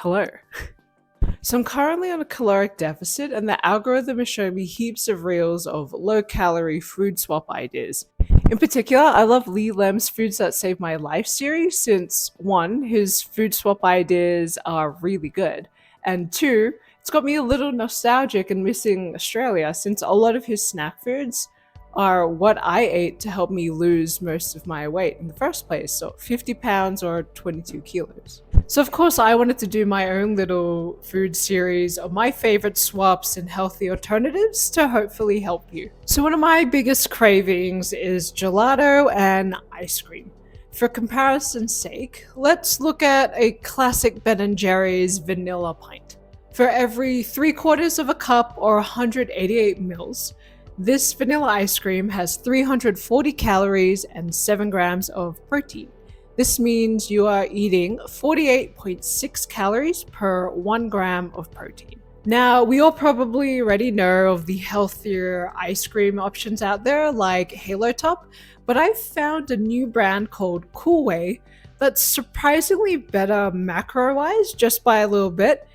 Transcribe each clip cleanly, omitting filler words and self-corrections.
Hello. So I'm currently on a caloric deficit, and the algorithm is showing me heaps of reels of low-calorie food swap ideas. In particular, I love Lee Lem's Foods That Saved My Life series since one, his food swap ideas are really good, and two, it's got me a little nostalgic and missing Australia since a lot of his snack foods are what I ate to help me lose most of my weight in the first place, so 50 pounds or 22 kilos. So, of course, I wanted to do my own little food series of my favorite swaps and healthy alternatives to hopefully help you. So, one of my biggest cravings is gelato and ice cream. For comparison's sake, let's look at a classic Ben & Jerry's vanilla pint. For every 3/4 of a cup or 188 mils, this vanilla ice cream has 340 calories and 7 grams of protein. This means you are eating 48.6 calories per 1 gram of protein. Now, we all probably already know of the healthier ice cream options out there like Halo Top, but I've found a new brand called Cool Whey that's surprisingly better macro-wise just by a little bit,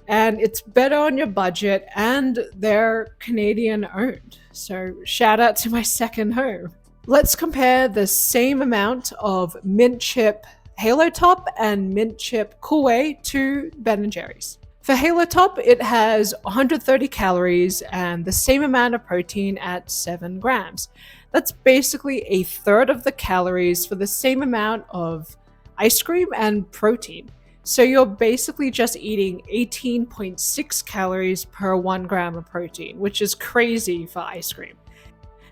and it's better on your budget, and they're Canadian owned. So shout out to my second home. Let's compare the same amount of mint chip Halo Top and mint chip Cool Whey to Ben & Jerry's. For Halo Top, it has 130 calories and the same amount of protein at 7 grams. That's basically a third of the calories for the same amount of ice cream and protein. So you're basically just eating 18.6 calories per 1 gram of protein, which is crazy for ice cream.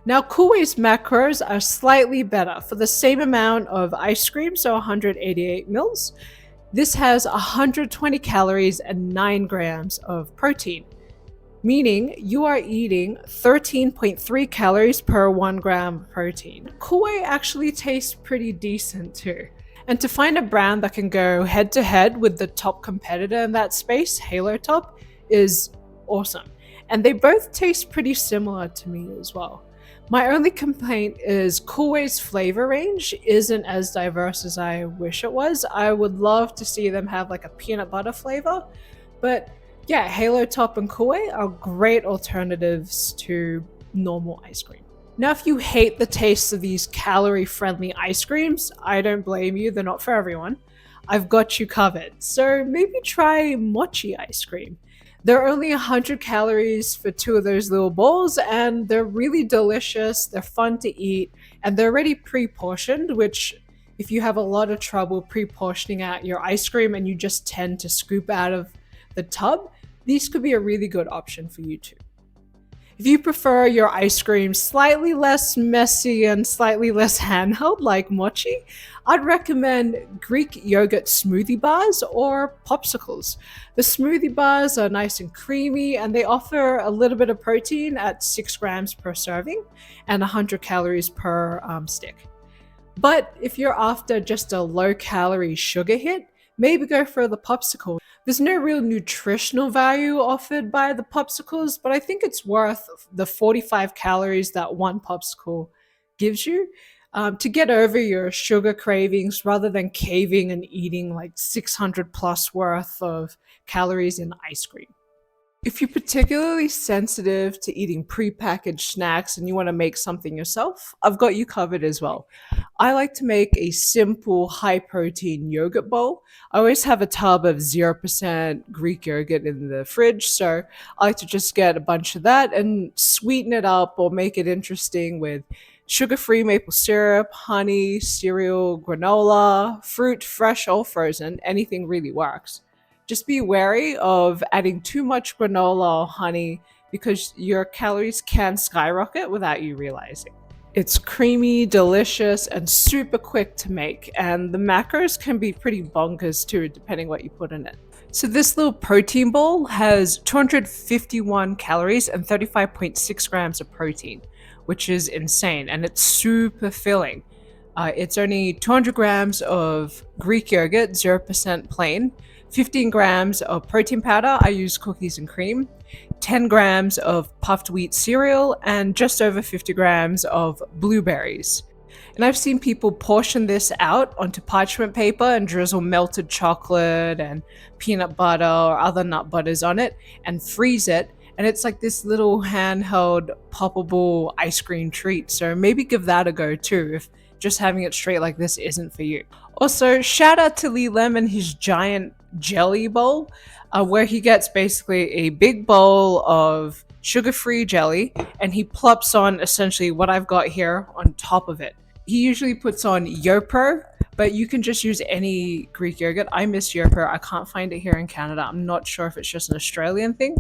Now, Cool Whey's macros are slightly better. For the same amount of ice cream, so 188 mils, this has 120 calories and 9 grams of protein, meaning you are eating 13.3 calories per 1 gram of protein. Cool Whey actually tastes pretty decent too. And to find a brand that can go head to head with the top competitor in that space, Halo Top, is awesome. And they both taste pretty similar to me as well. My only complaint is Cool Whey's flavor range isn't as diverse as I wish it was. I would love to see them have like a peanut butter flavor. But yeah, Halo Top and Cool Whey are great alternatives to normal ice cream. Now, if you hate the taste of these calorie-friendly ice creams, I don't blame you, they're not for everyone. I've got you covered. So maybe try mochi ice cream. They're only 100 calories for 2 of those little bowls, and they're really delicious, they're fun to eat, and they're already pre-portioned, which if you have a lot of trouble pre-portioning out your ice cream and you just tend to scoop out of the tub, these could be a really good option for you too. If you prefer your ice cream slightly less messy and slightly less handheld like mochi, I'd recommend Greek yogurt smoothie bars or popsicles. The smoothie bars are nice and creamy, and they offer a little bit of protein at 6 grams per serving and 100 calories per stick. But if you're after just a low-calorie sugar hit, maybe go for the popsicle. There's no real nutritional value offered by the popsicles, but I think it's worth the 45 calories that one popsicle gives you to get over your sugar cravings rather than caving and eating like 600 plus worth of calories in ice cream. If you're particularly sensitive to eating prepackaged snacks and you want to make something yourself, I've got you covered as well. I like to make a simple high protein yogurt bowl. I always have a tub of 0% Greek yogurt in the fridge, so I like to just get a bunch of that and sweeten it up or make it interesting with sugar-free maple syrup, honey, cereal, granola, fruit, fresh or frozen. Anything really works. Just be wary of adding too much granola or honey because your calories can skyrocket without you realizing. It's creamy, delicious, and super quick to make, and the macros can be pretty bonkers too, depending what you put in it. So this little protein bowl has 251 calories and 35.6 grams of protein, which is insane, and it's super filling. It's only 200 grams of Greek yogurt, 0% plain, 15 grams of protein powder, I use cookies and cream, 10 grams of puffed wheat cereal, and just over 50 grams of blueberries. And I've seen people portion this out onto parchment paper and drizzle melted chocolate and peanut butter or other nut butters on it and freeze it. And it's like this little handheld poppable ice cream treat. So maybe give that a go too if just having it straight like this isn't for you. Also, shout out to Lee Lem and his giant jelly bowl, where he gets basically a big bowl of sugar-free jelly and he plops on essentially what I've got here on top of it. He usually puts on YoPro, but you can just use any Greek yogurt. I miss YoPro. I can't find it here in Canada. I'm not sure if it's just an Australian thing,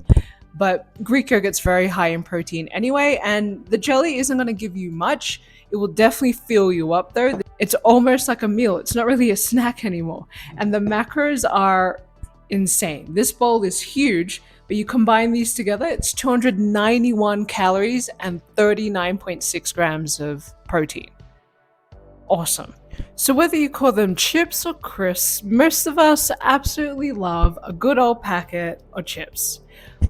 but Greek yogurt's very high in protein anyway, and the jelly isn't going to give you much. It will definitely fill you up though. It's almost like a meal. It's not really a snack anymore. And the macros are insane. This bowl is huge, but you combine these together, it's 291 calories and 39.6 grams of protein. Awesome. So whether you call them chips or crisps, most of us absolutely love a good old packet of chips.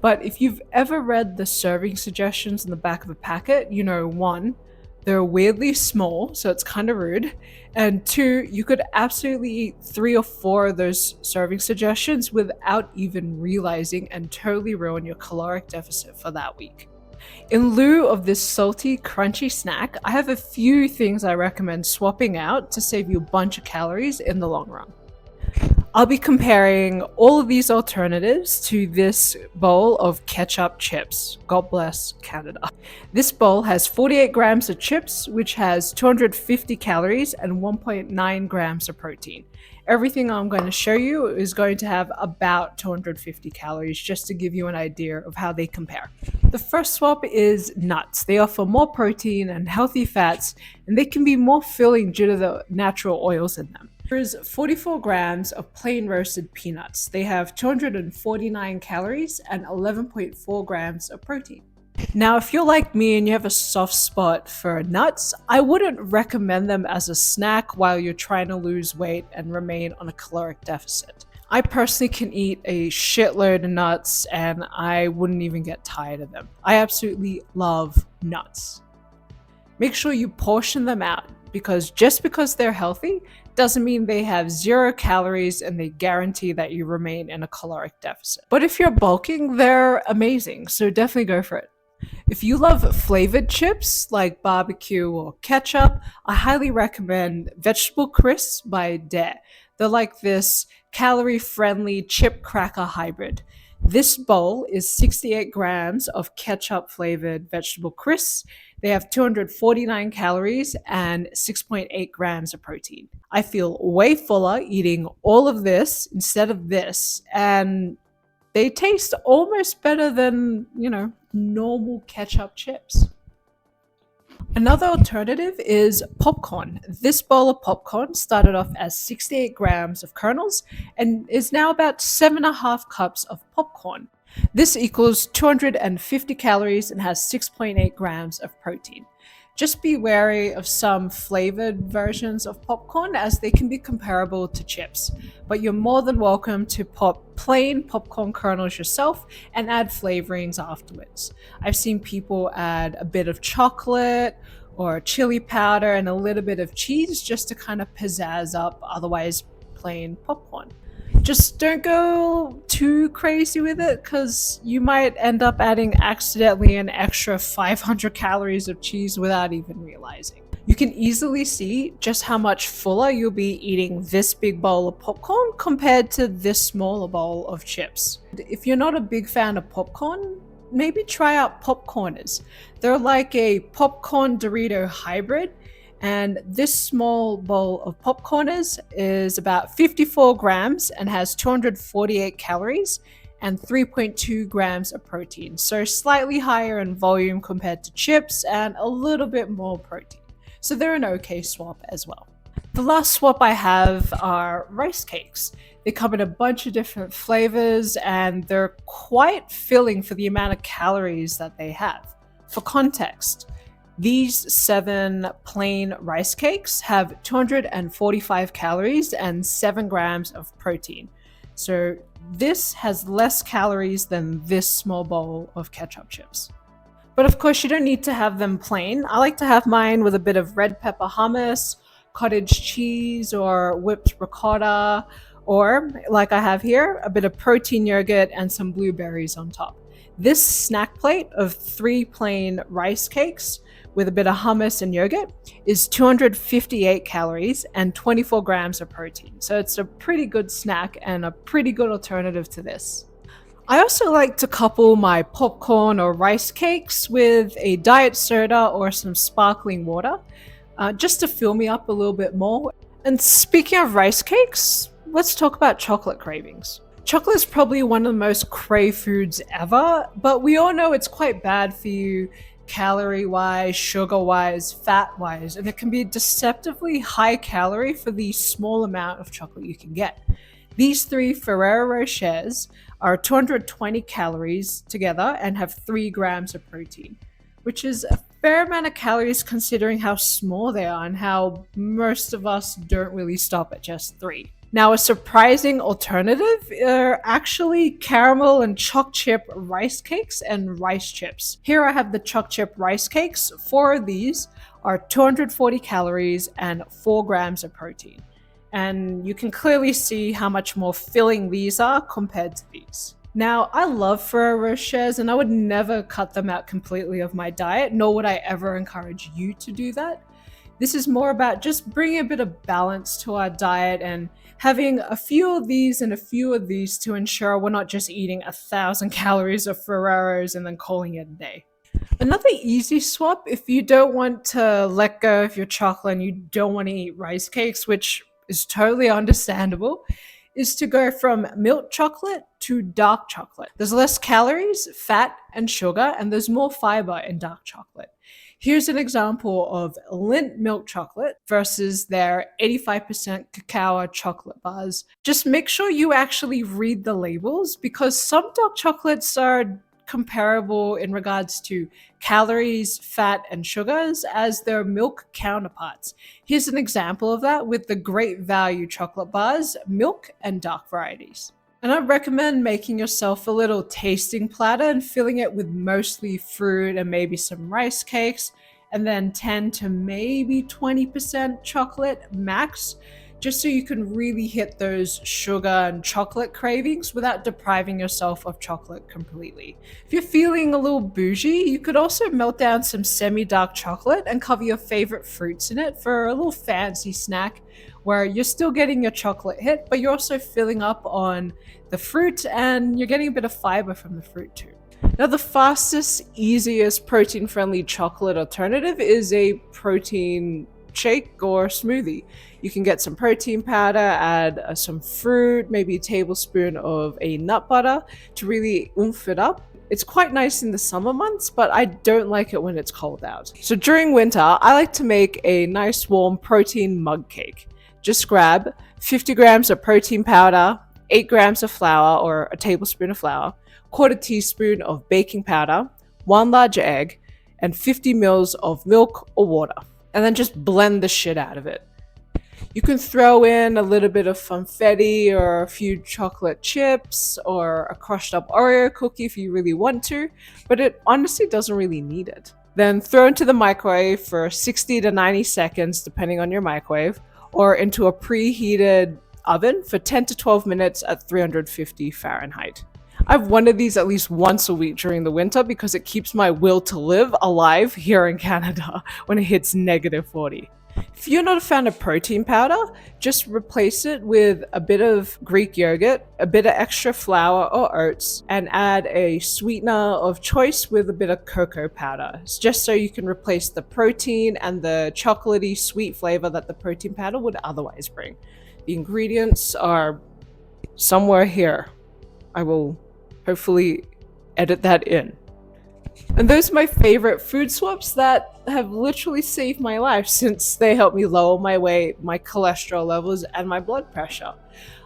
But if you've ever read the serving suggestions in the back of a packet, you know, one, they're weirdly small, so it's kind of rude. And two, you could absolutely eat 3 or 4 of those serving suggestions without even realizing and totally ruin your caloric deficit for that week. In lieu of this salty, crunchy snack, I have a few things I recommend swapping out to save you a bunch of calories in the long run. I'll be comparing all of these alternatives to this bowl of ketchup chips. God bless Canada. This bowl has 48 grams of chips, which has 250 calories and 1.9 grams of protein. Everything I'm going to show you is going to have about 250 calories, just to give you an idea of how they compare. The first swap is nuts. They offer more protein and healthy fats, and they can be more filling due to the natural oils in them. There's 44 grams of plain roasted peanuts. They have 249 calories and 11.4 grams of protein. Now, if you're like me and you have a soft spot for nuts, I wouldn't recommend them as a snack while you're trying to lose weight and remain on a caloric deficit. I personally can eat a shitload of nuts and I wouldn't even get tired of them. I absolutely love nuts. Make sure you portion them out, because just because they're healthy doesn't mean they have 0 calories and they guarantee that you remain in a caloric deficit. But if you're bulking, they're amazing, so definitely go for it. If you love flavored chips like barbecue or ketchup, I highly recommend Vegetable Crisps by Dare. They're like this calorie-friendly chip cracker hybrid. This bowl is 68 grams of ketchup-flavored vegetable crisps. They have 249 calories and 6.8 grams of protein. I feel way fuller eating all of this instead of this, and they taste almost better than, normal ketchup chips. Another alternative is popcorn. This bowl of popcorn started off as 68 grams of kernels and is now about 7.5 cups of popcorn. This equals 250 calories and has 6.8 grams of protein. Just be wary of some flavored versions of popcorn, as they can be comparable to chips, but you're more than welcome to pop plain popcorn kernels yourself and add flavorings afterwards. I've seen people add a bit of chocolate or chili powder and a little bit of cheese just to kind of pizzazz up otherwise plain popcorn. Just don't go too crazy with it, because you might end up adding accidentally an extra 500 calories of cheese without even realizing. You can easily see just how much fuller you'll be eating this big bowl of popcorn compared to this smaller bowl of chips. If you're not a big fan of popcorn, maybe try out Popcorners. They're like a popcorn Dorito hybrid. And this small bowl of Popcorners is about 54 grams and has 248 calories and 3.2 grams of protein. So slightly higher in volume compared to chips and a little bit more protein. So they're an okay swap as well. The last swap I have are rice cakes. They come in a bunch of different flavors and they're quite filling for the amount of calories that they have. For context, these 7 plain rice cakes have 245 calories and 7 grams of protein. So this has less calories than this small bowl of ketchup chips. But of course, you don't need to have them plain. I like to have mine with a bit of red pepper hummus, cottage cheese, or whipped ricotta, or like I have here, a bit of protein yogurt and some blueberries on top. This snack plate of 3 plain rice cakes with a bit of hummus and yogurt is 258 calories and 24 grams of protein. So it's a pretty good snack and a pretty good alternative to this. I also like to couple my popcorn or rice cakes with a diet soda or some sparkling water, just to fill me up a little bit more. And speaking of rice cakes, let's talk about chocolate cravings. Chocolate is probably one of the most crave foods ever, but we all know it's quite bad for you calorie wise, sugar wise, fat wise, and it can be deceptively high calorie for the small amount of chocolate you can get. These three Ferrero Rochers are 220 calories together and have 3 grams of protein, which is a fair amount of calories considering how small they are and how most of us don't really stop at just 3. Now, a surprising alternative are actually caramel and choc chip rice cakes and rice chips. Here I have the choc chip rice cakes. 4 of these are 240 calories and 4 grams of protein. And you can clearly see how much more filling these are compared to these. Now, I love Ferrero Rochers and I would never cut them out completely of my diet, nor would I ever encourage you to do that. This is more about just bringing a bit of balance to our diet and having a few of these and a few of these to ensure we're not just eating 1,000 calories of Ferreros and then calling it a day. Another easy swap, if you don't want to let go of your chocolate and you don't want to eat rice cakes, which is totally understandable, is to go from milk chocolate to dark chocolate. There's less calories, fat, and sugar, and there's more fiber in dark chocolate. Here's an example of Lindt milk chocolate versus their 85% cacao chocolate bars. Just make sure you actually read the labels because some dark chocolates are comparable in regards to calories, fat, and sugars as their milk counterparts. Here's an example of that with the Great Value chocolate bars, milk and dark varieties. And I recommend making yourself a little tasting platter and filling it with mostly fruit and maybe some rice cakes, and then 10 to maybe 20% chocolate max, just so you can really hit those sugar and chocolate cravings without depriving yourself of chocolate completely. If you're feeling a little bougie, you could also melt down some semi-dark chocolate and cover your favorite fruits in it for a little fancy snack where you're still getting your chocolate hit, but you're also filling up on the fruit and you're getting a bit of fiber from the fruit too. Now, the fastest, easiest protein-friendly chocolate alternative is a protein shake or smoothie. You can get some protein powder, add some fruit, maybe a tablespoon of a nut butter to really oomph it up. It's quite nice in the summer months, but I don't like it when it's cold out. So during winter, I like to make a nice warm protein mug cake. Just grab 50 grams of protein powder, 8 grams of flour or a tablespoon of flour, quarter teaspoon of baking powder, 1 large egg, and 50 mils of milk or water. And then just blend the shit out of it. You can throw in a little bit of funfetti or a few chocolate chips or a crushed up Oreo cookie if you really want to, but it honestly doesn't really need it. Then throw into the microwave for 60 to 90 seconds, depending on your microwave, or into a preheated oven for 10 to 12 minutes at 350 Fahrenheit. I've wanted these at least once a week during the winter because it keeps my will to live alive here in Canada when it hits negative 40. If you're not a fan of protein powder, just replace it with a bit of Greek yogurt, a bit of extra flour or oats, and add a sweetener of choice with a bit of cocoa powder, just so you can replace the protein and the chocolatey sweet flavor that the protein powder would otherwise bring. The ingredients are somewhere here. I will hopefully edit that in. And those are my favorite food swaps that have literally saved my life since they help me lower my weight, my cholesterol levels, and my blood pressure.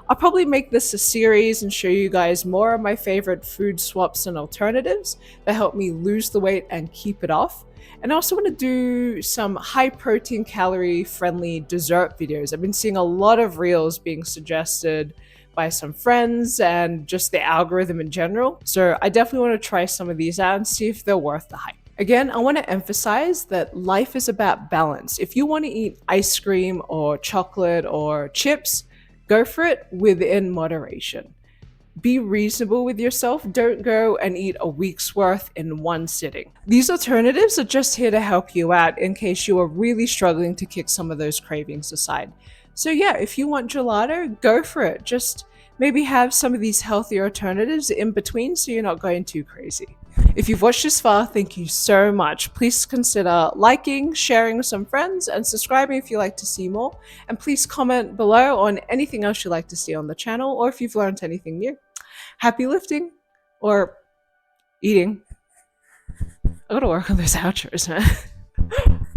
I'll probably make this a series and show you guys more of my favorite food swaps and alternatives that help me lose the weight and keep it off. And I also want to do some high protein, calorie friendly dessert videos. I've been seeing a lot of reels being suggested by some friends and just the algorithm in general. So I definitely want to try some of these out and see if they're worth the hype. Again, I want to emphasize that life is about balance. If you want to eat ice cream or chocolate or chips, go for it within moderation. Be reasonable with yourself. Don't go and eat a week's worth in one sitting. These alternatives are just here to help you out in case you are really struggling to kick some of those cravings aside. So, yeah, if you want gelato, go for it. Just maybe have some of these healthier alternatives in between so you're not going too crazy. If you've watched this far, thank you so much. Please consider liking, sharing with some friends, and subscribing if you'd like to see more. And please comment below on anything else you'd like to see on the channel or if you've learned anything new. Happy lifting or eating. I gotta work on those outros, man.